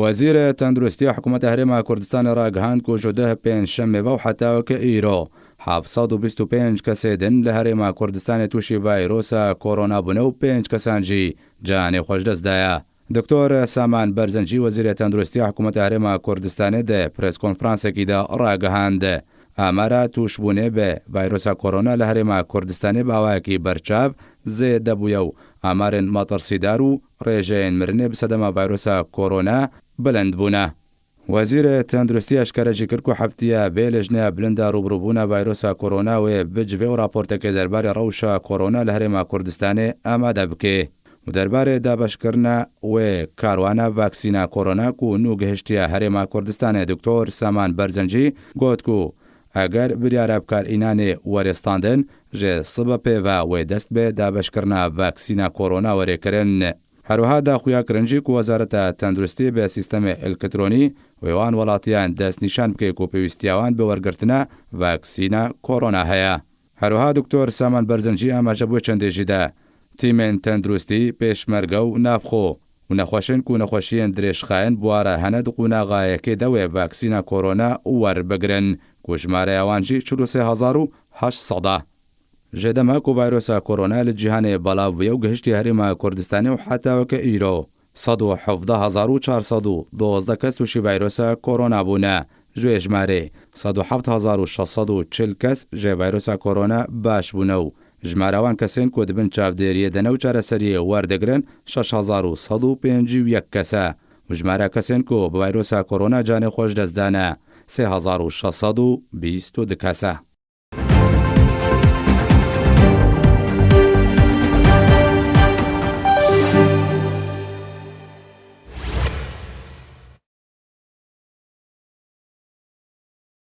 وەزیرە تەندروستی حکوومەتە هەرێما کوردستانی ڕاگەهاند و ژودە پێنجشەممێ و حتاوەکە ئیرۆ 725 کەسێدن لە هەرێما کوردستانی تووشی ڤایرۆسە کۆرۆنا بوونە و 5 کەسانجی جانێ خۆشدەستدایە. دکتۆر سامان بەرزەنجی وەزیرە تەندروستی حکوومەتە هەرێما کوردستانی دە پرس کۆنفرانسێکیدا ڕاگەهاند ئامارە توشبوونێ بێ ڤایرۆسە کۆرۆنا لە هەرێما کوردستانی باوایەکی بەرچاو زێ دەبووە و ئامارن مەترسیدار و ڕێژەیەن مرنێ بسەدەما ڤایرۆسە کۆرۆنا بلند بوونە. وەزیرە تەندروستی ئەشکارەجی کرد و هەفتیە بێ لە ژنە بلندا ڕوبڕووبوونە ڤایرۆسە کۆرۆناوێ بجوێ و راپۆرتەکەی دەربارەی ڕەوشە کۆرۆنا لە هەرێما کوردستانی ئامادە بکێ و دەربارەی دابەشکردنە وێ کاروانە ڤاکسینە کۆرۆناک و نو گەهشتیە هەرێما کوردستانی دکتۆر سامان بەرزەنجی گوت و ئەگەر بریارە بکارئینانێ وەرێستاندن ژێ سبە پێڤە وێ دەست بێ دابەشکردنە ڤاکسینە کۆرۆنا وەرێکردن. هەروەها داخویا کرنجی و وەزارەتە تەندروستی بە سیستەمی ئەلکترۆنی وێوان وڵاتیان دەستنیشان بکەیت و پێویستیاوان بە وەرگرتنە ڤاکسینە کۆرۆنا هەیە. هەروەها دکتۆر سامان بەرزەنجی ئاماژە بۆ چەندێژیدا تیمێن تەندروستی پێشمەرگە و نافخۆ و نەخۆشن و نەخۆشیên درێژخایەن بوارە هەنە قوناغایەکێ دەوێ ڤاکسینە کۆرۆنا وەربگرن و ژمارەیەوانجی 43800 ژێدەمە و ڤایرۆسە کۆرۆنا لە جیهانێ بەڵاو بووە و گەهشتی هەرێما کوردستانی و حتاوەکە ئیرۆ 117,412 کەس تووشی ڤایرۆسە کۆرۆنا بوونە ژێ ژمارێ 107,640 کەس ژێ ڤایرۆسە کۆرۆنا باش بوونە و ژمارەوان کەسێن کۆ دەبن چاودێریە دەنە و چارەسەریە وەردەگرن 6,151 کەسە و ژمارە کەسێن کۆ بە ڤایرۆسە کۆرۆنا جانێ خۆش دەستدانە 3,622 کەسە.